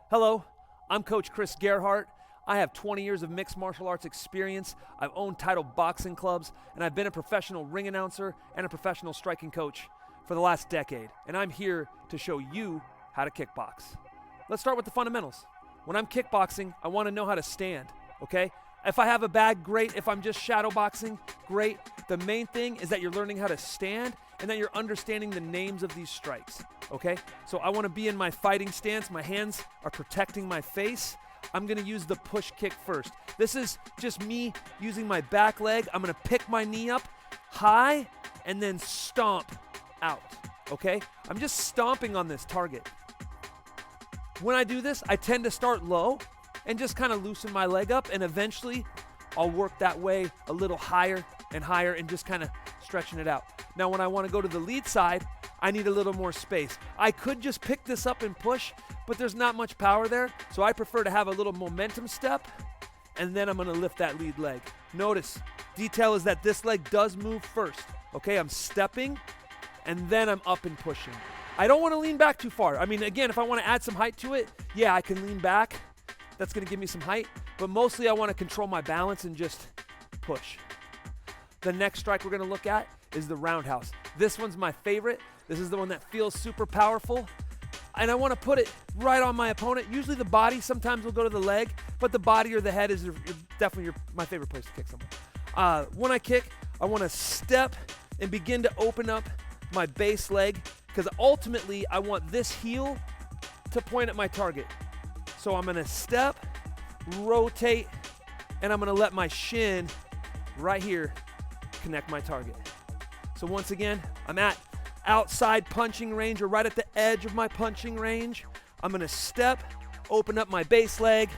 Hello, I'm Coach Chris Gerhardt. I have 20 years of mixed martial arts experience. I've owned title boxing clubs, and I've been a professional ring announcer and a professional striking coach for the last decade. And I'm here to show you how to kickbox. Let's start with the fundamentals. When I'm kickboxing, I want to know how to stand, okay? If I have a bag, great. If I'm just shadow boxing, great. The main thing is that you're learning how to stand and that you're understanding the names of these strikes, okay? So I want to be in my fighting stance. My hands are protecting my face. I'm going to use the push kick first. This is just me using my back leg. I'm going to pick my knee up high and then stomp out, okay? I'm just stomping on this target. When I do this, I tend to start low and just kind of loosen my leg up, and eventually I'll work that way a little higher and just kind of stretching it out. Now when I want to go to the lead side, I need a little more space. I could just pick this up and push, but there's not much power there, so I prefer to have a little momentum step, and then I'm going to lift that lead leg. Notice, detail is that this leg does move first, okay? I'm stepping, and then I'm up and pushing. I don't want to lean back too far. I mean, again, if I want to add some height to it, yeah, I can lean back. That's going to give me some height, but mostly I want to control my balance and just push. The next strike we're going to look at is the roundhouse. This one's my favorite. This is the one that feels super powerful, and I want to put it right on my opponent. Usually the body, sometimes will go to the leg, but the body or the head is definitely my favorite place to kick someone. When I kick, I want to step and begin to open up my base leg, because ultimately I want this heel to point at my target. So I'm going to step, rotate, and I'm going to let my shin right here connect my target. So once again, I'm at outside punching range, or right at the edge of my punching range. I'm going to step, open up my base leg,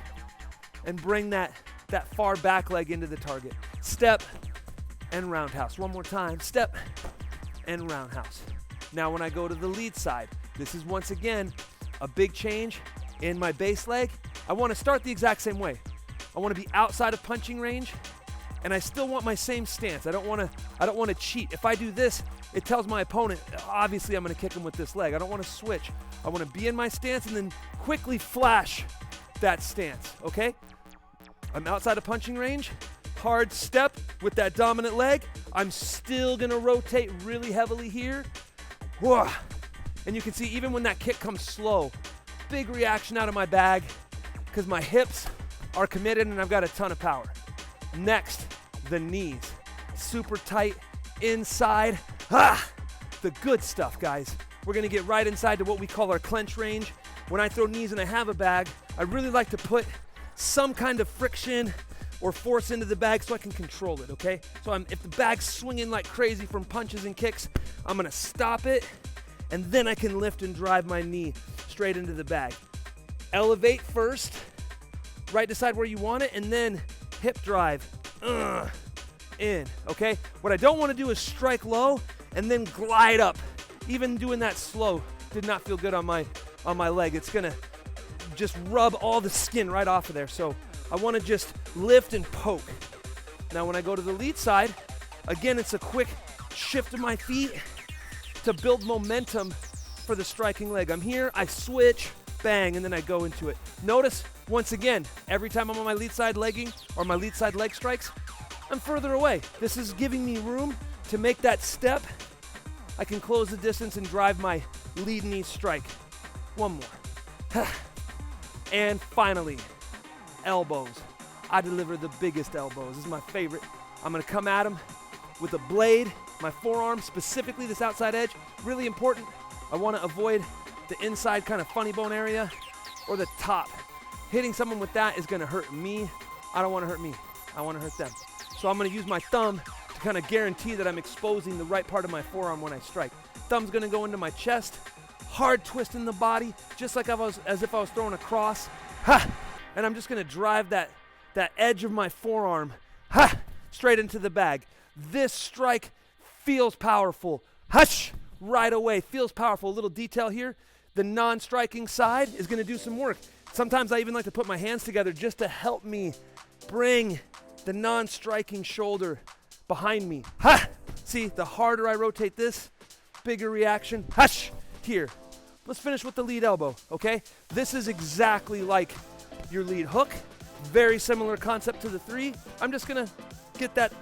and bring that far back leg into the target. Step and roundhouse. One more time. Step and roundhouse. Now when I go to the lead side, this is once again a big change in my base leg. I want to start the exact same way. I want to be outside of punching range, and I still want my same stance. I don't want to cheat. If I do this, it tells my opponent, obviously I'm going to kick him with this leg. I don't want to switch. I want to be in my stance and then quickly flash that stance, okay? I'm outside of punching range, hard step with that dominant leg. I'm still going to rotate really heavily here. Whoa. And you can see even when that kick comes slow, big reaction out of my bag because my hips are committed and I've got a ton of power. Next, the knees. Super tight inside. The good stuff, guys. We're gonna get right inside to what we call our clench range. When I throw knees and I have a bag, I really like to put some kind of friction or force into the bag so I can control it, okay? So if the bag's swinging like crazy from punches and kicks, I'm gonna stop it, and then I can lift and drive my knee straight into the bag. Elevate first, right decide where you want it, and then hip drive in, okay? What I don't want to do is strike low and then glide up. Even doing that slow did not feel good on my leg. It's gonna just rub all the skin right off of there. So I want to just lift and poke. Now when I go to the lead side, again, it's a quick shift of my feet to build momentum for the striking leg. I'm here, I switch, bang, and then I go into it. Notice, once again, every time I'm on my lead side legging or my lead side leg strikes, I'm further away. This is giving me room to make that step. I can close the distance and drive my lead knee strike. One more. And finally, elbows. I deliver the biggest elbows. This is my favorite. I'm gonna come at them with a blade, my forearm, specifically this outside edge. Really important. I wanna avoid the inside kind of funny bone area or the top. Hitting someone with that is gonna hurt me. I don't wanna hurt me. I wanna hurt them. So I'm gonna use my thumb to kind of guarantee that I'm exposing the right part of my forearm when I strike. Thumb's gonna go into my chest, hard twist in the body, just like as if I was throwing a cross. And I'm just gonna drive that edge of my forearm straight into the bag. This strike feels powerful. Right away, feels powerful. A little detail here. The non-striking side is gonna do some work. Sometimes I even like to put my hands together just to help me bring the non-striking shoulder behind me. See, the harder I rotate this, bigger reaction. Here. Let's finish with the lead elbow, okay? This is exactly like your lead hook. Very similar concept to the 3. I'm just gonna get that,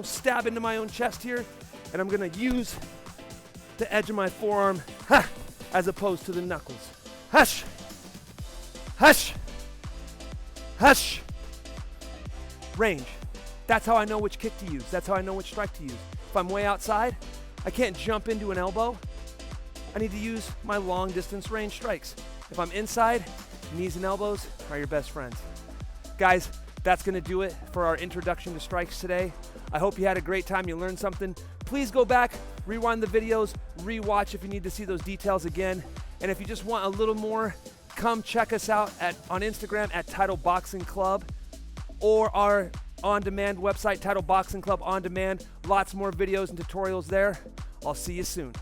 stab into my own chest here, and I'm gonna use the edge of my forearm, as opposed to the knuckles. Hush, hush, hush. Range. That's how I know which kick to use. That's how I know which strike to use. If I'm way outside, I can't jump into an elbow. I need to use my long distance range strikes. If I'm inside, knees and elbows are your best friends. Guys, that's gonna do it for our introduction to strikes today. I hope you had a great time, you learned something. Please go back, rewind the videos, rewatch if you need to see those details again. And if you just want a little more, come check us out on Instagram at Title Boxing Club, or our on-demand website, Title Boxing Club On Demand. Lots more videos and tutorials there. I'll see you soon.